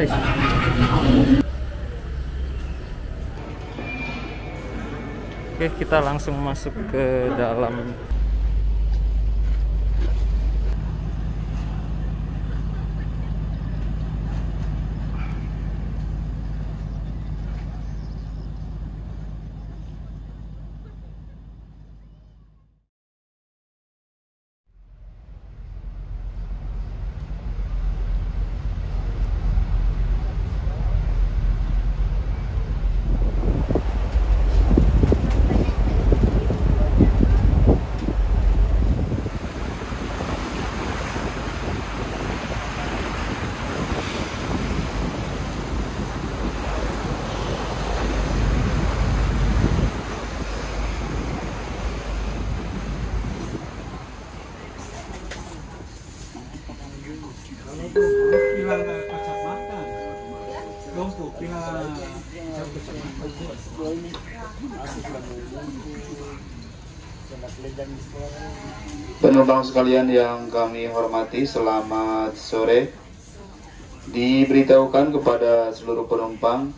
guys. Oke, kita langsung masuk ke dalam. Penumpang sekalian yang kami hormati, selamat sore. Diberitahukan kepada seluruh penumpang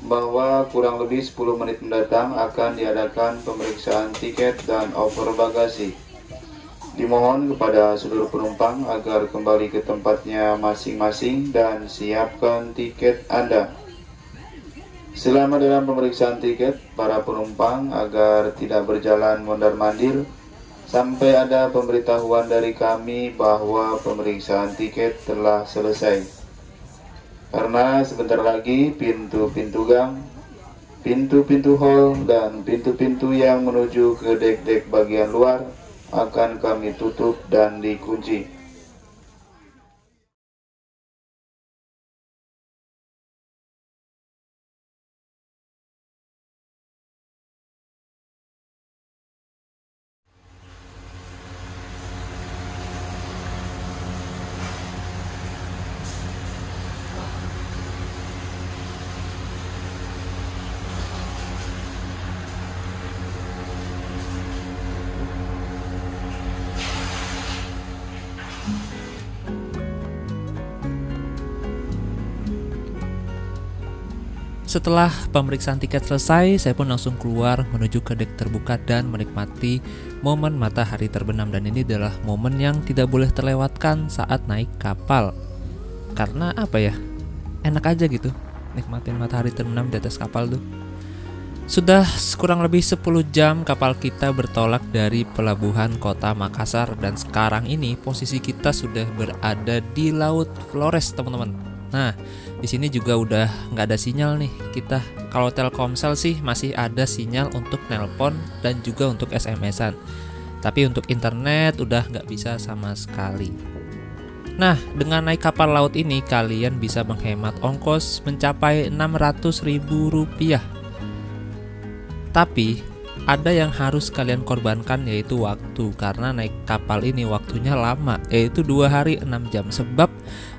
bahwa kurang lebih 10 menit mendatang akan diadakan pemeriksaan tiket dan over bagasi. Dimohon kepada seluruh penumpang agar kembali ke tempatnya masing-masing dan siapkan tiket Anda. Selama dalam pemeriksaan tiket, para penumpang agar tidak berjalan mondar-mandir sampai ada pemberitahuan dari kami bahwa pemeriksaan tiket telah selesai. Karena sebentar lagi pintu-pintu gang, pintu-pintu hall, dan pintu-pintu yang menuju ke dek-dek bagian luar akan kami tutup dan dikunci. Setelah pemeriksaan tiket selesai, saya pun langsung keluar menuju ke dek terbuka dan menikmati momen matahari terbenam. Dan ini adalah momen yang tidak boleh terlewatkan saat naik kapal. Karena apa ya, enak aja gitu nikmatin matahari terbenam di atas kapal tuh. Sudah kurang lebih 10 jam kapal kita bertolak dari pelabuhan kota Makassar. Dan sekarang ini posisi kita sudah berada di Laut Flores, teman-teman. Nah, di sini juga udah nggak ada sinyal nih kita. Kalau Telkomsel sih masih ada sinyal untuk nelpon dan juga untuk SMS-an. Tapi untuk internet udah nggak bisa sama sekali. Nah, dengan naik kapal laut ini kalian bisa menghemat ongkos mencapai Rp600.000. Tapi ada yang harus kalian korbankan, yaitu waktu. Karena naik kapal ini waktunya lama, yaitu 2 hari 6 jam. Sebab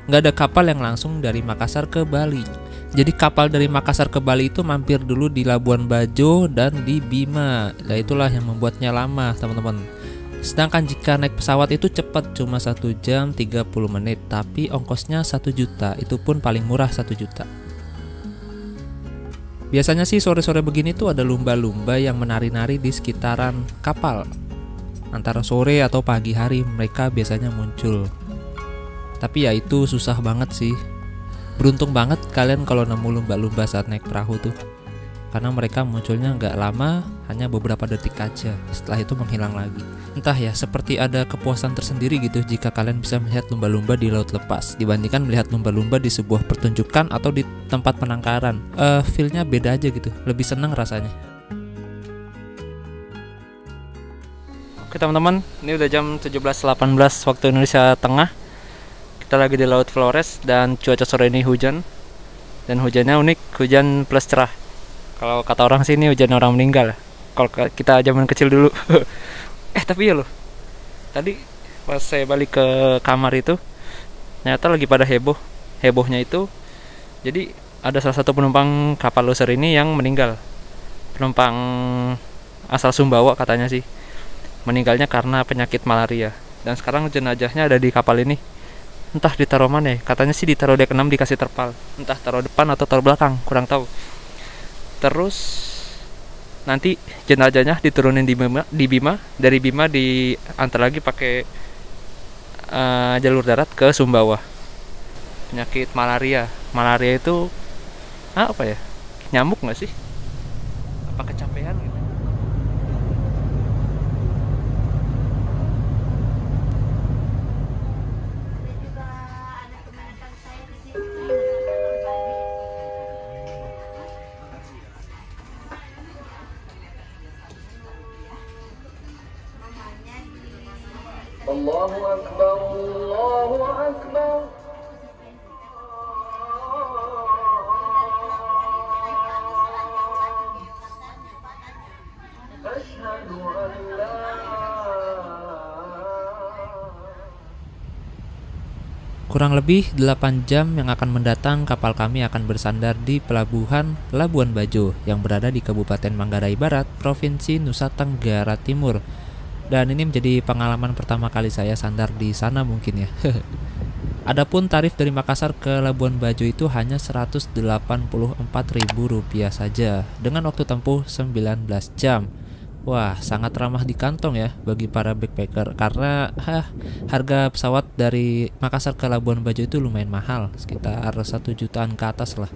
nggak ada kapal yang langsung dari Makassar ke Bali. Jadi kapal dari Makassar ke Bali itu mampir dulu di Labuan Bajo dan di Bima. Nah, itulah yang membuatnya lama, teman-teman. Sedangkan jika naik pesawat itu cepat, cuma 1 jam 30 menit. Tapi ongkosnya 1 juta, itu pun paling murah 1 juta. Biasanya sih sore-sore begini tuh ada lumba-lumba yang menari-nari di sekitaran kapal. Antara sore atau pagi hari mereka biasanya muncul. Tapi ya itu susah banget sih. Beruntung banget kalian kalau nemu lumba-lumba saat naik perahu tuh. Karena mereka munculnya nggak lama, hanya beberapa detik aja. Setelah itu menghilang lagi. Entah ya, seperti ada kepuasan tersendiri gitu jika kalian bisa melihat lumba-lumba di laut lepas dibandingkan melihat lumba-lumba di sebuah pertunjukan atau di tempat penangkaran. Feel-nya beda aja gitu, lebih seneng rasanya. Oke teman-teman, ini udah jam 17.18 waktu Indonesia Tengah. Kita lagi di Laut Flores dan cuaca sore ini hujan. Dan hujannya unik, hujan plus cerah. Kalau kata orang sini hujan orang meninggal. Kalau kita zaman kecil dulu. Tapi ya loh, tadi pas saya balik ke kamar itu ternyata lagi pada heboh. Hebohnya itu, jadi ada salah satu penumpang kapal loser ini yang meninggal. Penumpang asal Sumbawa katanya sih. Meninggalnya karena penyakit malaria. Dan sekarang jenazahnya ada di kapal ini. entah ditaruh mana ya. Katanya sih ditaruh dek 6 dikasih terpal, entah taruh depan atau taruh belakang, kurang tahu. Terus nanti jenazahnya diturunin di Bima, dari Bima diantar lagi pakai jalur darat ke Sumbawa. Penyakit malaria itu apa ya, nyamuk nggak sih, apa kecapean gitu. Allahu Akbar, Allahu Akbar. Asyhadu an la. Kurang lebih 8 jam yang akan mendatang, kapal kami akan bersandar di pelabuhan Labuan Bajo yang berada di Kabupaten Manggarai Barat, Provinsi Nusa Tenggara Timur. Dan ini menjadi pengalaman pertama kali saya sandar di sana mungkin ya. Adapun tarif dari Makassar ke Labuan Bajo itu hanya Rp184.000 saja dengan waktu tempuh 19 jam. Wah, sangat ramah di kantong ya bagi para backpacker karena harga pesawat dari Makassar ke Labuan Bajo itu lumayan mahal, sekitar 1 jutaan ke atas lah.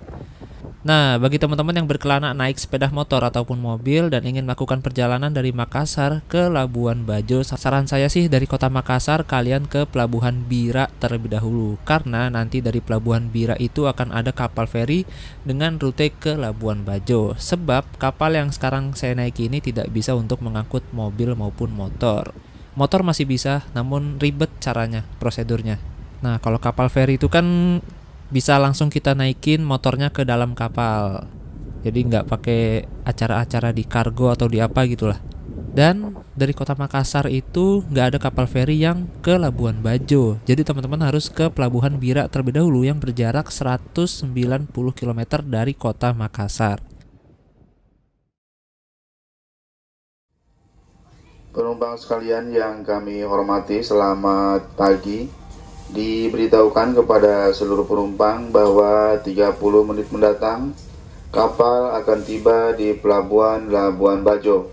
Nah, bagi teman-teman yang berkelana naik sepeda motor ataupun mobil dan ingin melakukan perjalanan dari Makassar ke Labuan Bajo, saran saya sih dari kota Makassar kalian ke Pelabuhan Bira terlebih dahulu, karena nanti dari Pelabuhan Bira itu akan ada kapal feri dengan rute ke Labuan Bajo. Sebab kapal yang sekarang saya naiki ini tidak bisa untuk mengangkut mobil maupun motor. Motor masih bisa, namun ribet caranya, prosedurnya. Nah, kalau kapal feri itu kan bisa langsung kita naikin motornya ke dalam kapal, jadi nggak pakai acara-acara di kargo atau di apa gitulah. Dan dari kota Makassar itu nggak ada kapal feri yang ke Labuan Bajo, jadi teman-teman harus ke Pelabuhan Bira terlebih dahulu yang berjarak 190 km dari kota Makassar. Penumpang sekalian yang kami hormati, selamat pagi. Diberitahukan kepada seluruh penumpang bahwa 30 menit mendatang kapal akan tiba di Pelabuhan Labuan Bajo.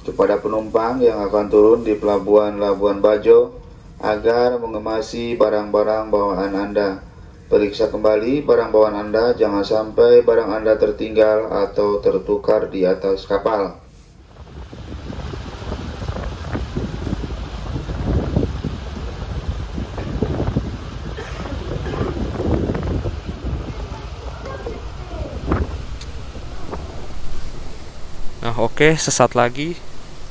Kepada penumpang yang akan turun di Pelabuhan Labuan Bajo agar mengemasi barang-barang bawaan Anda. Periksa kembali barang bawaan Anda, jangan sampai barang Anda tertinggal atau tertukar di atas kapal. Nah, oke, sesaat lagi,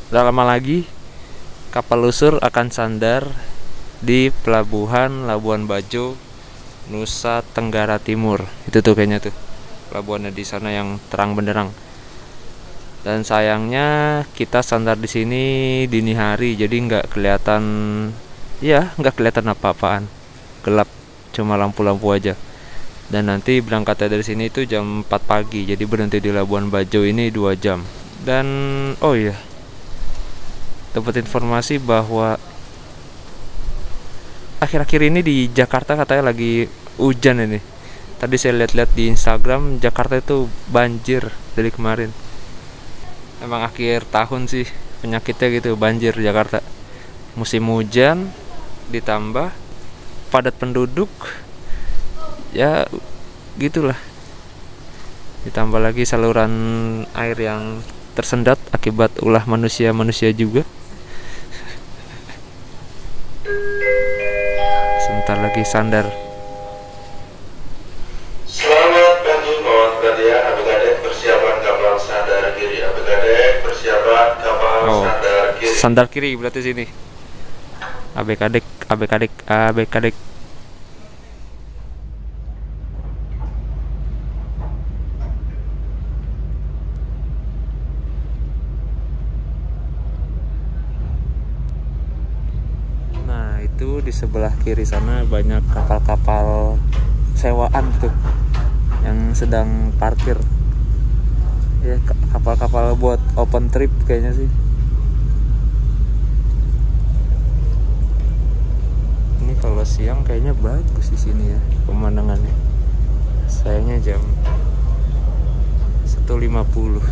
tidak lama lagi kapal lusur akan sandar di Pelabuhan Labuan Bajo, Nusa Tenggara Timur. Itu tuh kayaknya tuh pelabuhannya di sana yang terang benderang. Dan sayangnya kita sandar di sini dini hari, jadi nggak kelihatan apa-apaan, gelap, cuma lampu-lampu aja. Dan nanti berangkatnya dari sini itu jam 4 pagi, jadi berhenti di Labuan Bajo ini 2 jam. Dan oh iya, dapat informasi bahwa akhir-akhir ini di Jakarta katanya lagi hujan ini. Tadi saya lihat-lihat di Instagram, Jakarta itu banjir dari kemarin. Emang akhir tahun sih penyakitnya gitu, banjir Jakarta. Musim hujan ditambah padat penduduk, ya gitulah. Ditambah lagi saluran air yang tersendat akibat ulah manusia juga. Sebentar lagi sandar. Selamat pagi kawan sekalian, abg persiapan kapal sandar kiri. Abg persiapan kapal sandar kiri. Sandar kiri berarti sini. Abg. Itu di sebelah kiri sana banyak kapal-kapal sewaan tuh yang sedang parkir ya, kapal-kapal buat open trip kayaknya sih. Ini Kalau siang kayaknya bagus di sini ya pemandangannya. Sayangnya jam 1.50.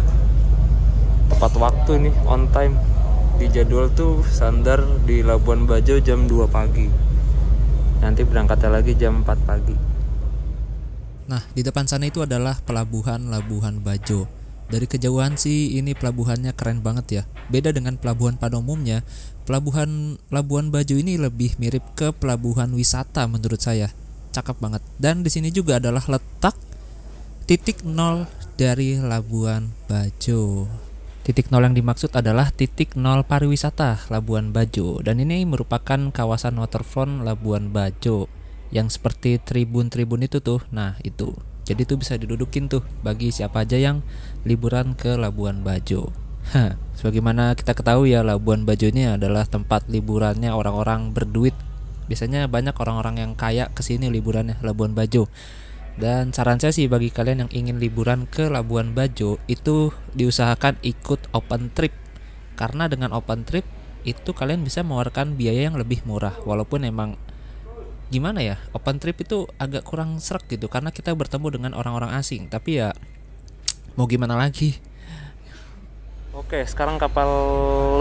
Tepat waktu nih, on time. Di jadwal tuh sandar di Labuan Bajo jam 2 pagi. Nanti berangkatnya lagi jam 4 pagi. Nah, di depan sana itu adalah pelabuhan Labuan Bajo. Dari kejauhan sih ini pelabuhannya keren banget ya. Beda dengan pelabuhan pada umumnya, pelabuhan Labuan Bajo ini lebih mirip ke pelabuhan wisata menurut saya. Cakep banget. Dan di sini juga adalah letak titik nol dari Labuan Bajo. Titik nol yang dimaksud adalah titik nol pariwisata Labuan Bajo. Dan ini merupakan kawasan waterfront Labuan Bajo yang seperti tribun-tribun itu tuh. Nah, itu. Jadi tuh bisa didudukin tuh bagi siapa aja yang liburan ke Labuan Bajo. Sebagaimana kita ketahui ya, Labuan Bajo ini adalah tempat liburannya orang-orang berduit. Biasanya banyak orang-orang yang kaya kesini liburannya Labuan Bajo. Dan saran saya sih bagi kalian yang ingin liburan ke Labuan Bajo itu diusahakan ikut open trip. Karena dengan open trip itu kalian bisa mengeluarkan biaya yang lebih murah. Walaupun emang gimana ya, open trip itu agak kurang srek gitu karena kita bertemu dengan orang-orang asing. Tapi ya mau gimana lagi. Oke, sekarang kapal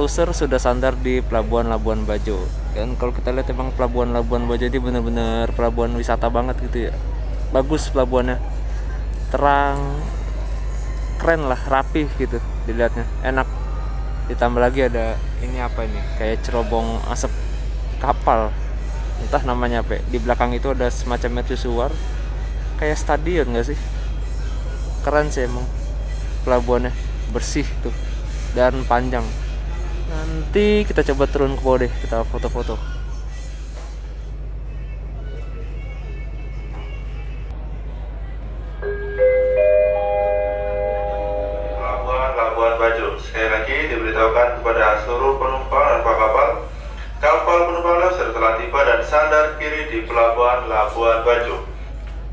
Loser sudah sandar di Pelabuhan Labuan Bajo. Dan kalau kita lihat emang Pelabuhan Labuan Bajo ini benar-benar pelabuhan wisata banget gitu ya. Bagus pelabuhannya, terang, keren lah, rapih gitu dilihatnya, enak. Ditambah lagi ada ini apa ini, kayak cerobong asap kapal, entah namanya apa. Di belakang itu ada semacam mercusuar, kayak stadion nggak sih? Keren sih emang pelabuhannya, bersih tuh dan panjang. Nanti kita coba turun ke bawah deh, kita foto-foto. Labuan Bajo. Sekali lagi diberitahukan kepada seluruh penumpang dan pak kapal penumpang Loser telah tiba dan sandar kiri di Pelabuhan Labuan Bajo.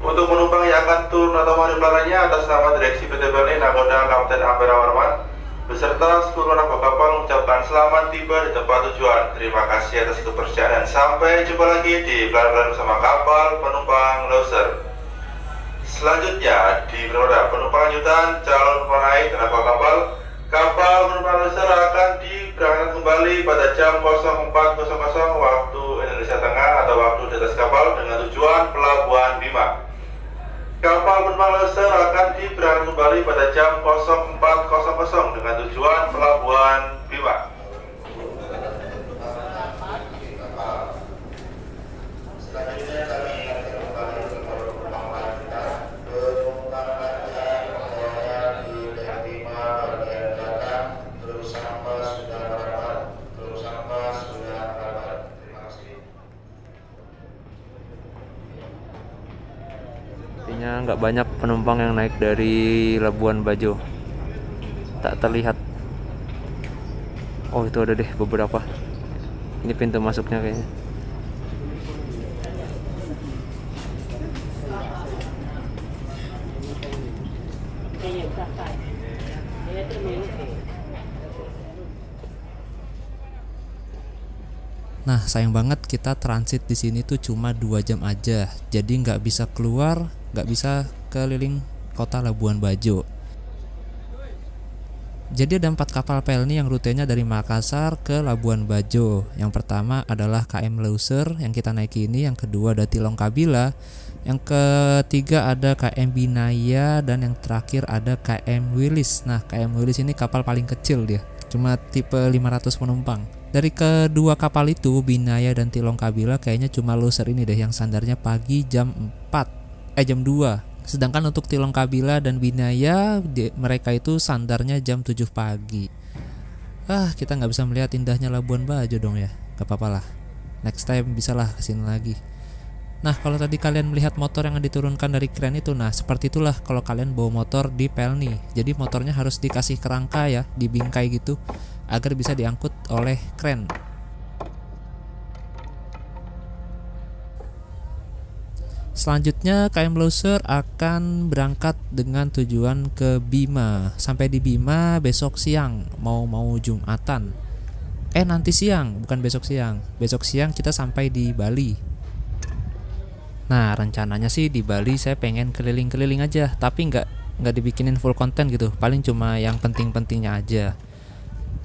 Untuk penumpang yang akan turun atau mau dipelaranya, atas nama Direksi PT Bali Nakoda Kapten Ampera Warman beserta seluruh anak kapal mengucapkan selamat tiba di tempat tujuan. Terima kasih atas kepercayaan dan sampai jumpa lagi di pelabuhan bersama kapal penumpang Loser. Selanjutnya di roda penumpang lanjutan calon penaik dan kapal penumpang Loser akan diberangkatkan kembali pada jam 04.00 waktu Indonesia Tengah atau waktu di atas kapal dengan tujuan Pelabuhan Bima. Kapal penumpang Loser akan diberangkatkan kembali pada jam 04.00 dengan tujuan Pelabuhan Bima. Selanjutnya kami akan kembali ke penumpang kita. Penumpang lanjutnya di deck 5 bagian belakang, terus sampah sudah rapat, Terima kasih. Artinya nggak banyak penumpang yang naik dari Labuan Bajo, tak terlihat. Oh, itu ada deh beberapa. Ini pintu masuknya kayaknya. Nah, sayang banget kita transit di sini tuh cuma 2 jam aja. Jadi nggak bisa keluar, nggak bisa keliling kota Labuan Bajo. Jadi ada 4 kapal Pelni yang rutenya dari Makassar ke Labuan Bajo. Yang pertama adalah KM Loser yang kita naiki ini, yang kedua ada Tilong Kabila, yang ketiga ada KM Binaya, dan yang terakhir ada KM Wilis. Nah, KM Wilis ini kapal paling kecil dia, cuma tipe 500 penumpang. Dari kedua kapal itu, Binaya dan Tilong Kabila, kayaknya cuma Loser ini deh yang sandarnya pagi jam 2. Sedangkan untuk Tilong Kabila dan Binaya, mereka itu sandarnya jam 7 pagi. Kita nggak bisa melihat indahnya Labuan Bajo dong ya. Gak apa-apa lah, next time bisalah kesini lagi. Nah, kalau tadi kalian melihat motor yang diturunkan dari kren itu, nah seperti itulah kalau kalian bawa motor di Pelni. Jadi motornya harus dikasih kerangka ya, dibingkai gitu, agar bisa diangkut oleh kren. Selanjutnya KM Loser akan berangkat dengan tujuan ke Bima. Sampai di Bima besok siang, mau Jumatan. Nanti siang, bukan besok siang. Besok siang kita sampai di Bali. Nah, rencananya sih di Bali saya pengen keliling-keliling aja, tapi nggak dibikinin full konten gitu, paling cuma yang penting-pentingnya aja.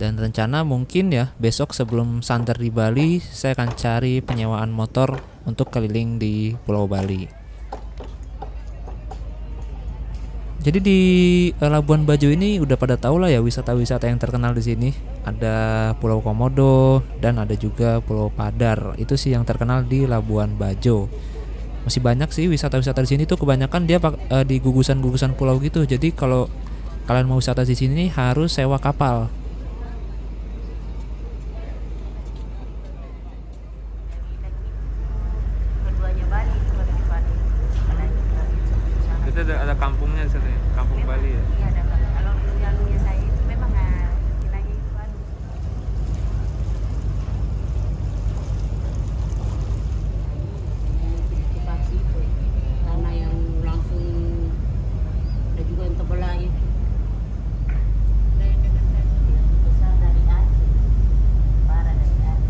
Dan rencana mungkin ya besok sebelum sandar di Bali, saya akan cari penyewaan motor untuk keliling di Pulau Bali. Jadi di Labuan Bajo ini udah pada tahu lah ya wisata-wisata yang terkenal di sini. Ada Pulau Komodo dan ada juga Pulau Padar. Itu sih yang terkenal di Labuan Bajo. Masih banyak sih wisata-wisata di sini tuh, kebanyakan dia di gugusan-gugusan pulau gitu. Jadi kalau kalian mau wisata di sini harus sewa kapal. Keduanya Bali itu lebih Bali. Apalagi kalau Itu ada kampungnya di sana ya? Kampung Bali ya. iya ada Bali. Kalau yang saya itu memang istilahnya itu motivasi itu karena yang langsung ada juga yang terbelah itu. Dan dengan saya besar dari Aceh, parah dari Aceh.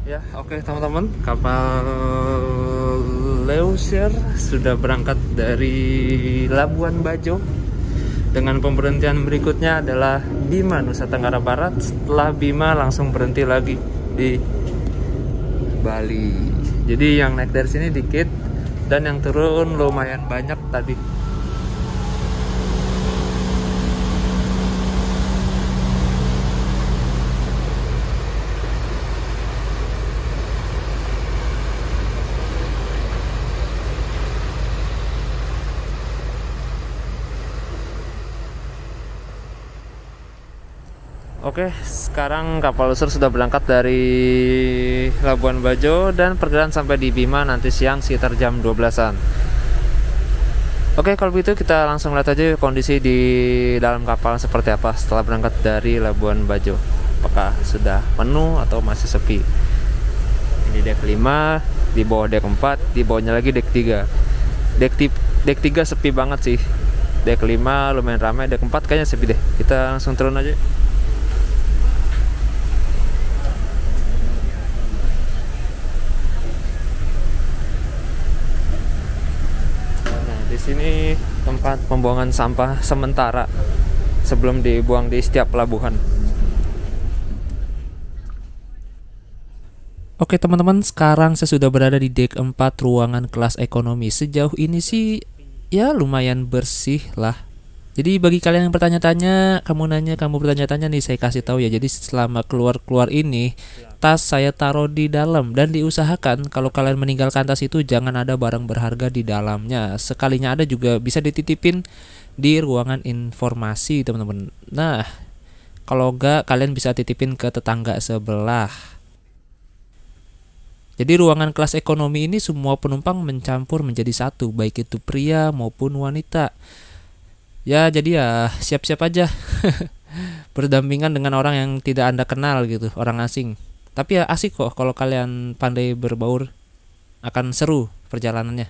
Ya, oke teman-teman, kapal Leusir sudah berangkat dari Labuan Bajo. Dengan pemberhentian berikutnya adalah Bima, Nusa Tenggara Barat. Setelah Bima langsung berhenti lagi di Bali. Jadi yang naik dari sini dikit dan yang turun lumayan banyak tadi. Oke, sekarang kapal Leusir sudah berangkat dari Labuan Bajo dan perjalanan sampai di Bima nanti siang sekitar jam 12-an. Oke, kalau begitu kita langsung lihat aja kondisi di dalam kapal seperti apa setelah berangkat dari Labuan Bajo. Apakah sudah penuh atau masih sepi? Ini deck 5, di bawah deck 4, di bawahnya lagi deck 3. Deck 3 sepi banget sih. Deck 5 lumayan ramai, deck 4 kayaknya sepi deh. Kita langsung turun aja. Di sini tempat pembuangan sampah sementara sebelum dibuang di setiap pelabuhan. Oke teman-teman, sekarang saya sudah berada di deck 4 ruangan kelas ekonomi. Sejauh ini sih ya lumayan bersih lah. Jadi bagi kalian yang bertanya-tanya, kamu bertanya-tanya nih, saya kasih tahu ya. Jadi selama keluar ini tas saya taruh di dalam dan diusahakan kalau kalian meninggalkan tas itu jangan ada barang berharga di dalamnya. Sekalinya ada juga bisa dititipin di ruangan informasi teman-teman. Nah, kalau enggak kalian bisa titipin ke tetangga sebelah. Jadi ruangan kelas ekonomi ini semua penumpang mencampur menjadi satu, baik itu pria maupun wanita. Ya jadi ya siap-siap aja berdampingan dengan orang yang tidak Anda kenal gitu, orang asing. Tapi ya asik kok kalau kalian pandai berbaur, akan seru perjalanannya.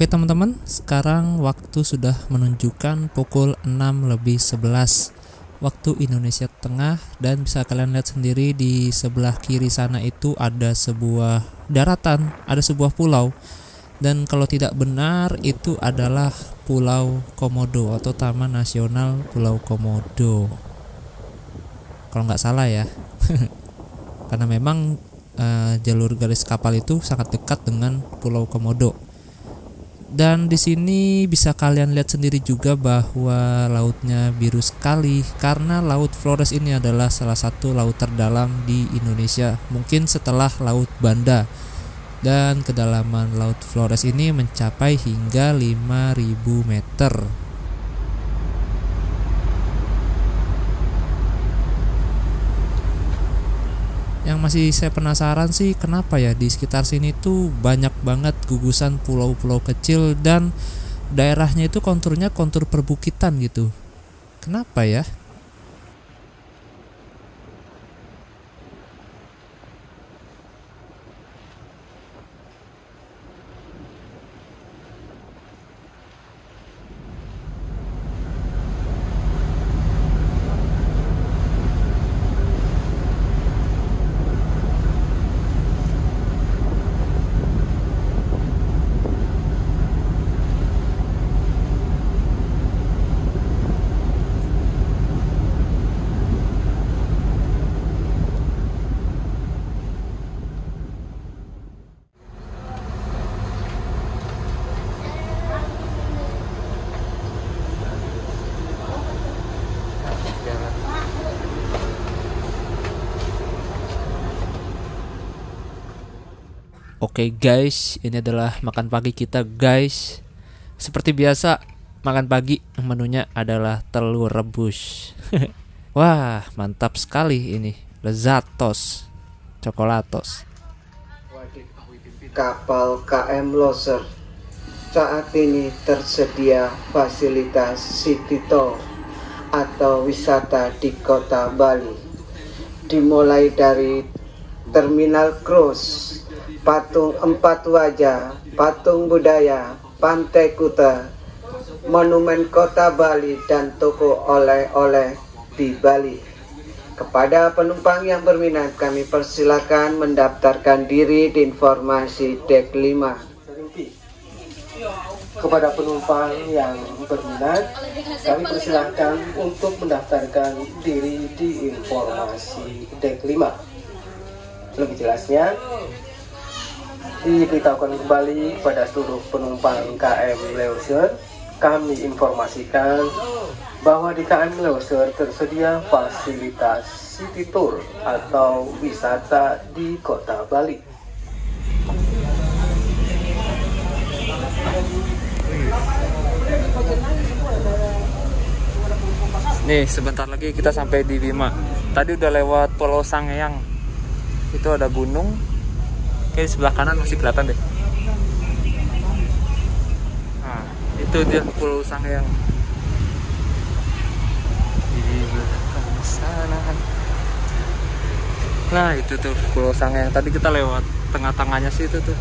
Oke teman-teman, sekarang waktu sudah menunjukkan pukul 6:11 waktu Indonesia Tengah, dan bisa kalian lihat sendiri di sebelah kiri sana itu ada sebuah daratan, ada sebuah pulau. Dan kalau tidak benar itu adalah Pulau Komodo atau Taman Nasional Pulau Komodo. Kalau nggak salah ya. Karena memang jalur garis kapal itu sangat dekat dengan Pulau Komodo. Dan di sini bisa kalian lihat sendiri juga bahwa lautnya biru sekali, karena Laut Flores ini adalah salah satu laut terdalam di Indonesia, mungkin setelah Laut Banda. Dan kedalaman Laut Flores ini mencapai hingga 5.000 meter. Yang masih saya penasaran sih, kenapa ya di sekitar sini tuh banyak banget gugusan pulau-pulau kecil dan daerahnya itu konturnya kontur perbukitan gitu. Kenapa ya? Oke guys, ini adalah makan pagi kita guys. Seperti biasa, makan pagi menunya adalah telur rebus. Wah, mantap sekali ini. Lezatos, coklatos. Kapal KM Loser. Saat ini tersedia fasilitas City Tour atau wisata di kota Bali. Dimulai dari Terminal Cruise, Patung Empat Wajah, Patung Budaya, Pantai Kuta, Monumen Kota Bali, dan toko oleh-oleh di Bali. Kepada penumpang yang berminat, kami persilakan mendaftarkan diri di informasi dek 5. Kepada penumpang yang berminat, kami persilakan untuk mendaftarkan diri di informasi dek 5. Lebih jelasnya, diberitahukan kembali kepada seluruh penumpang KM Leisure, kami informasikan bahwa di KM Leisure tersedia fasilitas City Tour atau wisata di kota Bali. Nih, sebentar lagi kita sampai di Bima. Tadi udah lewat Pulau Sangiang. Itu ada gunung. Oke, sebelah kanan masih kelihatan deh. Nah, itu dia Pulau Sangiang. Di belakang sana. Nah, itu tuh Pulau Sangiang. Tadi kita lewat tengah-tengahnya sih itu tuh.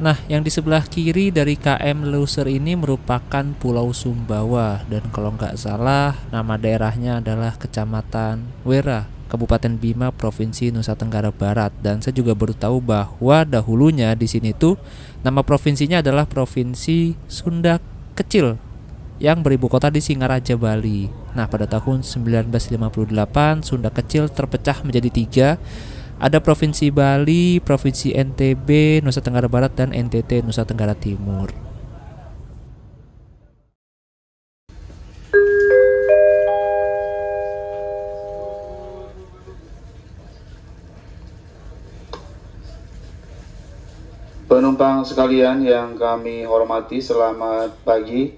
Nah, yang di sebelah kiri dari KM Loser ini merupakan Pulau Sumbawa, dan kalau nggak salah nama daerahnya adalah Kecamatan Wera, Kabupaten Bima, Provinsi Nusa Tenggara Barat. Dan saya juga baru tahu bahwa dahulunya di sini tuh nama provinsinya adalah Provinsi Sunda Kecil yang beribu kota di Singaraja, Bali. Nah, pada tahun 1958 Sunda Kecil terpecah menjadi 3. Ada Provinsi Bali, Provinsi NTB, Nusa Tenggara Barat, dan NTT, Nusa Tenggara Timur. Penumpang sekalian yang kami hormati, selamat pagi.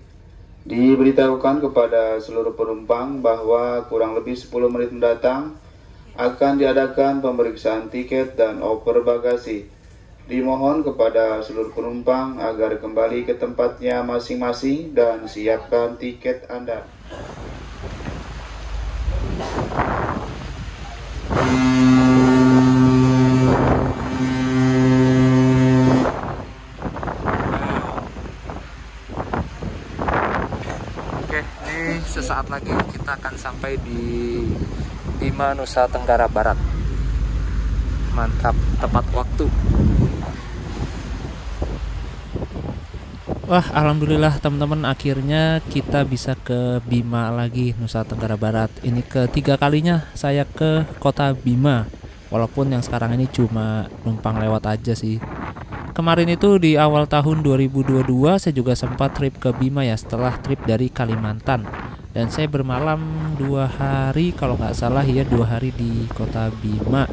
Diberitahukan kepada seluruh penumpang bahwa kurang lebih 10 menit mendatang akan diadakan pemeriksaan tiket dan oper bagasi. Dimohon kepada seluruh penumpang agar kembali ke tempatnya masing-masing dan siapkan tiket Anda. sesaat lagi kita akan sampai di Bima, Nusa Tenggara Barat. Mantap, tepat waktu. Wah, alhamdulillah teman-teman, akhirnya kita bisa ke Bima lagi, Nusa Tenggara Barat. Ini ketiga kalinya saya ke kota Bima, walaupun yang sekarang ini cuma numpang lewat aja sih. Kemarin itu di awal tahun 2022 saya juga sempat trip ke Bima ya, setelah trip dari Kalimantan. Dan saya bermalam 2 hari, kalau nggak salah ya, 2 hari di kota Bima.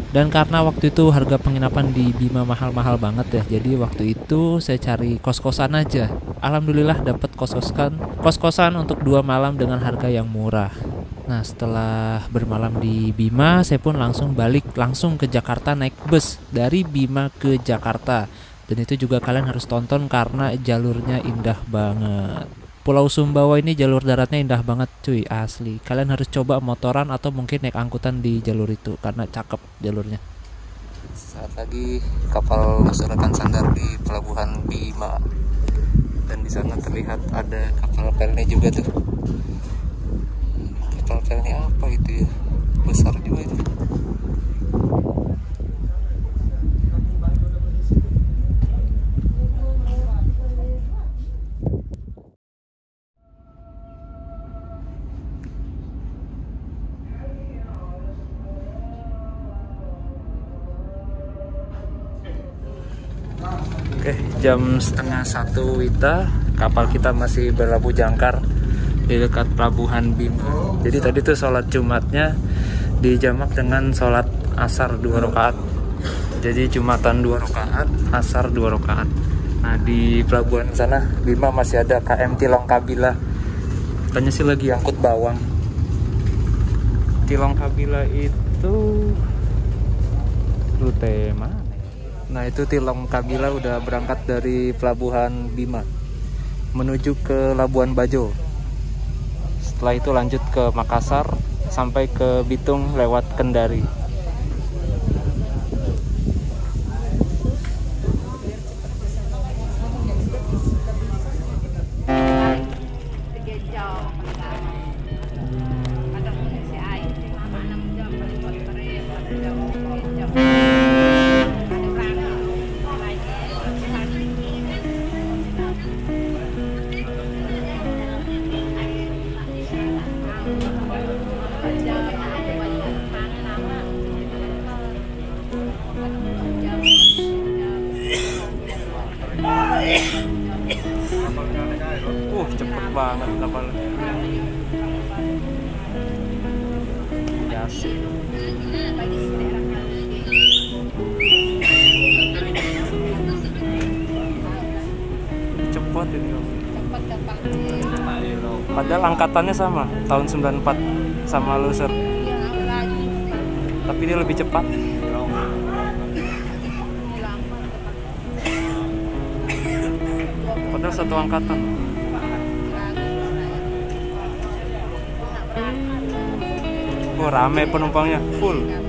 Dan karena waktu itu harga penginapan di Bima mahal-mahal banget ya, jadi waktu itu saya cari kos-kosan aja. Alhamdulillah dapat kos-kosan untuk 2 malam dengan harga yang murah. Nah, setelah bermalam di Bima, saya pun langsung ke Jakarta naik bus dari Bima ke Jakarta. Dan itu juga kalian harus tonton karena jalurnya indah banget. Pulau Sumbawa ini jalur daratnya indah banget cuy, asli. Kalian harus coba motoran atau mungkin naik angkutan di jalur itu karena cakep jalurnya. Saat lagi kapal Loser akan sandar di pelabuhan Bima. Dan di sana terlihat ada kapal pelni juga tuh. Kapal pelni apa itu ya? Besar juga itu. Oke, jam 12:30 WITA, kapal kita masih berlabuh jangkar di dekat pelabuhan Bima. Jadi tadi tuh sholat Jumatnya dijamak dengan sholat asar 2 rakaat. Jadi Jumatan 2 rakaat, asar 2 rakaat. Nah, di pelabuhan sana Bima masih ada KM Tilong Kabila. Katanya sih lagi angkut bawang. Tilong Kabila itu rute mana? Nah, itu Tilong Kabila udah berangkat dari pelabuhan Bima menuju ke Labuan Bajo. Setelah itu lanjut ke Makassar sampai ke Bitung lewat Kendari. Cepet banget kapalnya. Asik. Cepet ini. Padahal angkatannya sama, tahun 94 sama Loser. Tapi dia lebih cepat. Padahal satu angkatan. Oh, rame penumpangnya, full.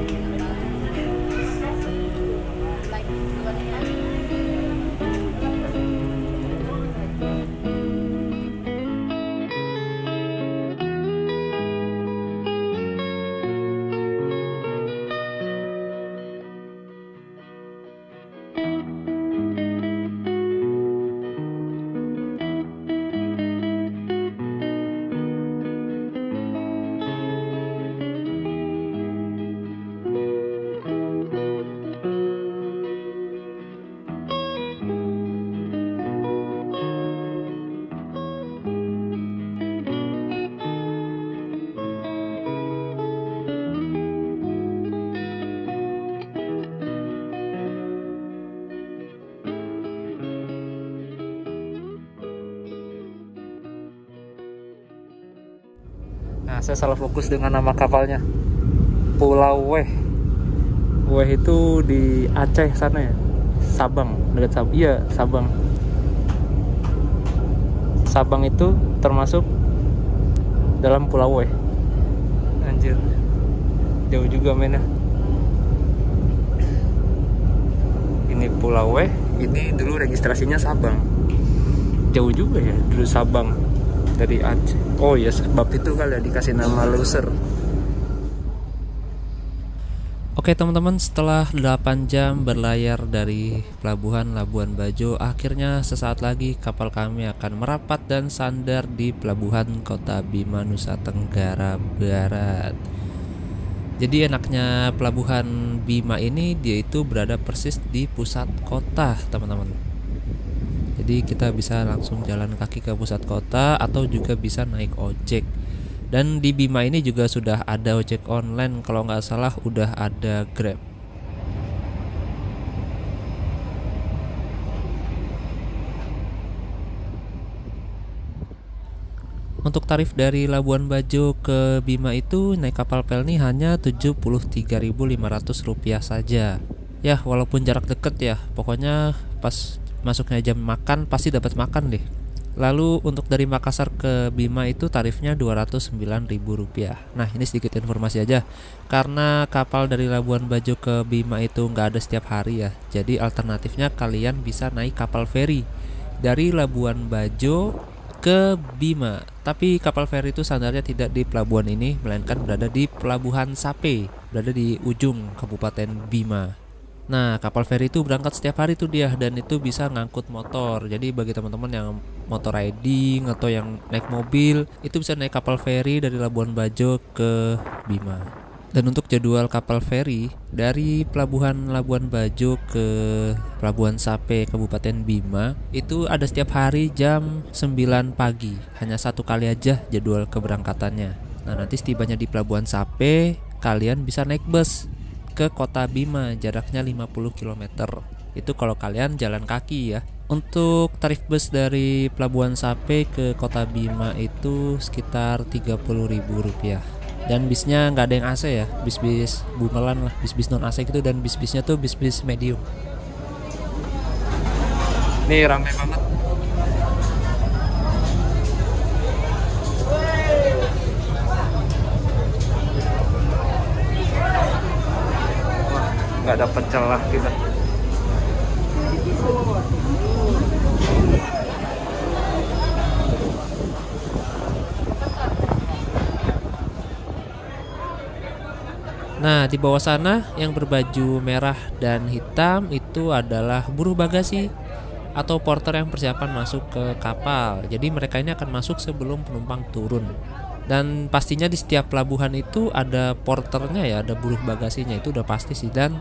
Nah, saya salah fokus dengan nama kapalnya. Pulau Weh. Weh itu di Aceh sana ya. Sabang, dekat Sabang. Iya, Sabang. Sabang itu termasuk dalam Pulau Weh. Anjir. Jauh juga mainnya. Ini Pulau Weh, ini dulu registrasinya Sabang. Jauh juga ya, dulu Sabang. dari Aceh. Oh ya, sebab itu kali ya dikasih nama loser. Oke teman-teman, setelah 8 jam berlayar dari pelabuhan Labuan Bajo, akhirnya sesaat lagi kapal kami akan merapat dan sandar di pelabuhan Kota Bima, Nusa Tenggara Barat. Jadi enaknya pelabuhan Bima ini, dia itu berada persis di pusat kota teman-teman. Jadi kita bisa langsung jalan kaki ke pusat kota atau juga bisa naik ojek. Dan di Bima ini juga sudah ada ojek online, kalau nggak salah udah ada Grab. Untuk tarif dari Labuan Bajo ke Bima itu naik kapal Pelni hanya Rp73.500 saja. Ya walaupun jarak deket ya, pokoknya pas masuknya jam makan pasti dapat makan deh. Lalu untuk dari Makassar ke Bima itu tarifnya Rp209.000. Nah ini sedikit informasi aja, karena kapal dari Labuan Bajo ke Bima itu nggak ada setiap hari ya. Jadi alternatifnya kalian bisa naik kapal feri dari Labuan Bajo ke Bima. Tapi kapal feri itu sandarnya tidak di pelabuhan ini, melainkan berada di Pelabuhan Sape, berada di ujung Kabupaten Bima. Nah kapal feri itu berangkat setiap hari tuh dia, dan itu bisa ngangkut motor. Jadi bagi teman-teman yang motor riding atau yang naik mobil, itu bisa naik kapal feri dari Labuan Bajo ke Bima. Dan untuk jadwal kapal feri dari pelabuhan Labuan Bajo ke Pelabuhan Sape Kabupaten Bima itu ada setiap hari jam 9 pagi. Hanya satu kali aja jadwal keberangkatannya. Nah nanti setibanya di Pelabuhan Sape, kalian bisa naik bus ke Kota Bima, jaraknya 50 km. Itu kalau kalian jalan kaki ya. Untuk tarif bus dari Pelabuhan Sape ke Kota Bima itu sekitar Rp30.000. Dan bisnya nggak ada yang AC ya, bis-bis bungelan lah, bis-bis non AC gitu. Dan bis-bisnya tuh bis-bis medium. Nih ramai banget. Nggak dapat celah kita. Nah di bawah sana yang berbaju merah dan hitam itu adalah buruh bagasi atau porter yang persiapan masuk ke kapal. Jadi mereka ini akan masuk sebelum penumpang turun. Dan pastinya di setiap pelabuhan itu ada porternya ya, ada buruh bagasinya, itu udah pasti sih. Dan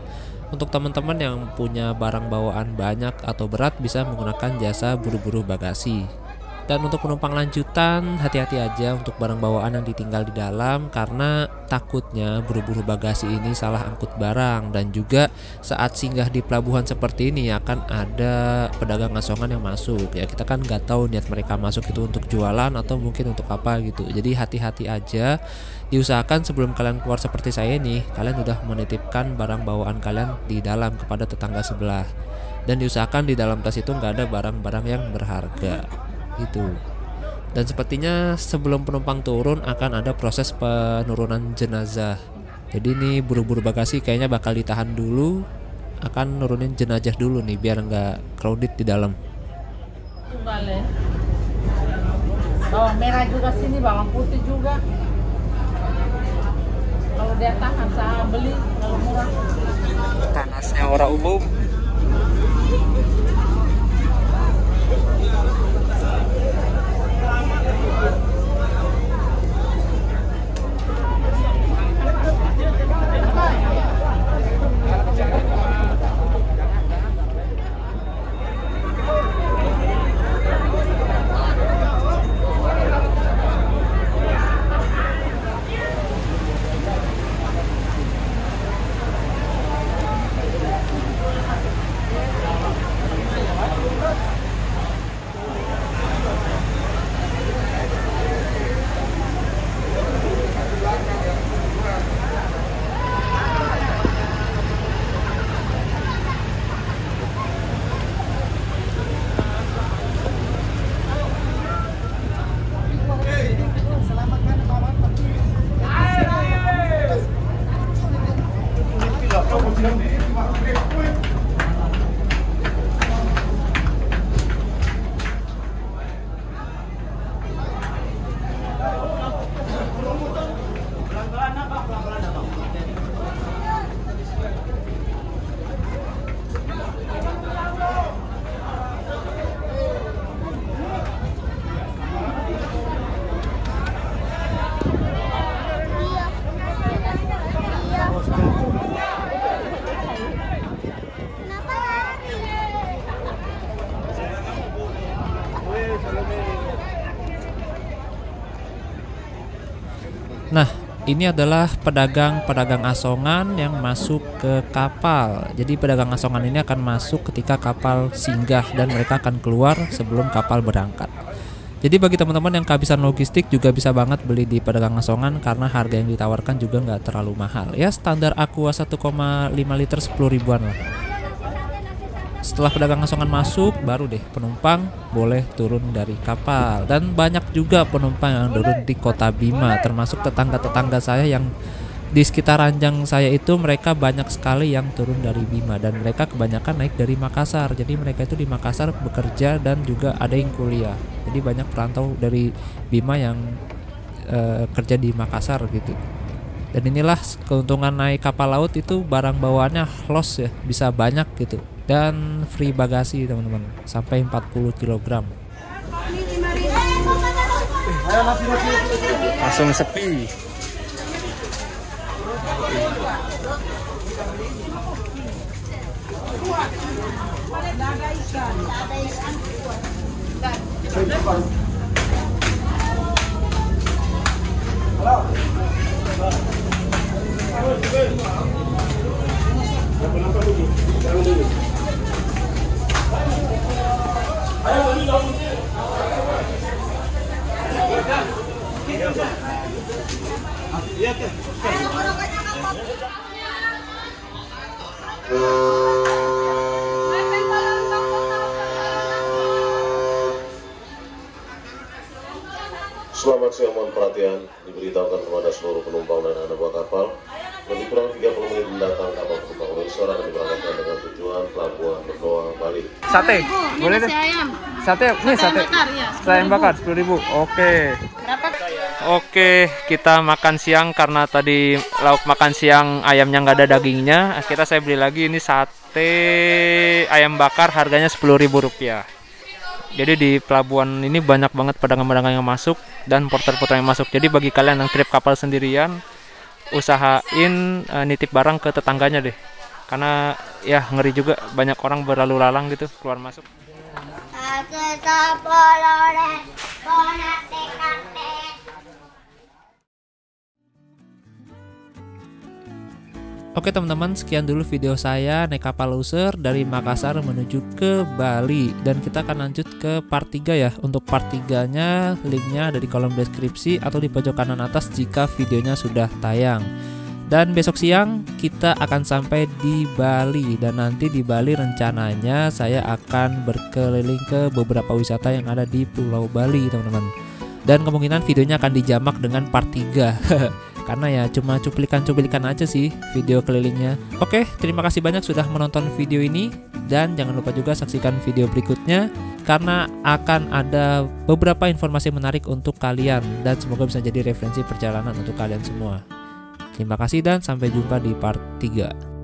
untuk teman-teman yang punya barang bawaan banyak atau berat bisa menggunakan jasa buruh-buruh bagasi. Dan untuk penumpang lanjutan, hati-hati aja untuk barang bawaan yang ditinggal di dalam, karena takutnya buruh-buruh bagasi ini salah angkut barang. Dan juga saat singgah di pelabuhan seperti ini akan ada pedagang asongan yang masuk ya. Kita kan nggak tahu niat mereka masuk itu untuk jualan atau mungkin untuk apa gitu. Jadi hati-hati aja. Diusahakan sebelum kalian keluar seperti saya nih, kalian udah menitipkan barang bawaan kalian di dalam kepada tetangga sebelah. Dan diusahakan di dalam tas itu nggak ada barang-barang yang berharga gitu. Dan sepertinya sebelum penumpang turun akan ada proses penurunan jenazah. Jadi ini buruh-buruh bagasi kayaknya bakal ditahan dulu, akan nurunin jenazah dulu nih biar nggak crowded di dalam. Bawang merah juga sini, bawang putih juga. Kalau dia tahan saya beli, kalau murah. Tanasnya orang umum. Nah, ini adalah pedagang-pedagang asongan yang masuk ke kapal. Jadi pedagang asongan ini akan masuk ketika kapal singgah dan mereka akan keluar sebelum kapal berangkat. Jadi bagi teman-teman yang kehabisan logistik juga bisa banget beli di pedagang asongan karena harga yang ditawarkan juga nggak terlalu mahal. Ya standar Aqua 1,5 liter 10 ribuan lah. Setelah pedagang asongan masuk, baru deh penumpang boleh turun dari kapal. Dan banyak juga penumpang yang turun di Kota Bima, termasuk tetangga-tetangga saya yang di sekitar ranjang saya itu mereka banyak sekali yang turun dari Bima dan mereka kebanyakan naik dari Makassar. Jadi mereka itu di Makassar bekerja dan juga ada yang kuliah. Jadi banyak perantau dari Bima yang kerja di Makassar gitu. Dan inilah keuntungan naik kapal laut itu barang bawaannya loss ya, bisa banyak gitu. Dan free bagasi teman-teman, sampai 40 kg. Langsung sepi. Selamat siang, mohon perhatian. Diberitahukan kepada seluruh penumpang dan anak buah kapal, lebih kurang 30 menit mendatang kapal penumpang Windsor akan diberangkatkan dengan tujuan Pelabuhan Benoa, Bali. Sate, boleh deh. Ayam. Sate, nih sate. Bakar, ya, Ayam bakar 10.000. Oke. Berapa? Oke, kita makan siang karena tadi lauk makan siang ayamnya nggak ada dagingnya. Akhirnya saya beli lagi ini sate ayam bakar harganya Rp10.000. Jadi di pelabuhan ini banyak banget pedagang-pedagang yang masuk dan porter-porter yang masuk. Jadi bagi kalian yang trip kapal sendirian, usahain nitip barang ke tetangganya deh. Karena ya ngeri juga banyak orang berlalu lalang gitu keluar masuk. Oke teman-teman, sekian dulu video saya naik kapal loser dari Makassar menuju ke Bali. Dan kita akan lanjut ke part 3 ya. Untuk part 3-nya linknya ada di kolom deskripsi atau di pojok kanan atas jika videonya sudah tayang. Dan besok siang kita akan sampai di Bali. Dan nanti di Bali rencananya saya akan berkeliling ke beberapa wisata yang ada di Pulau Bali teman-teman. Dan kemungkinan videonya akan dijamak dengan part 3 karena ya cuma cuplikan-cuplikan aja sih video kelilingnya. Oke, terima kasih banyak sudah menonton video ini. Dan jangan lupa juga saksikan video berikutnya karena akan ada beberapa informasi menarik untuk kalian. Dan semoga bisa jadi referensi perjalanan untuk kalian semua. Terima kasih dan sampai jumpa di part 3.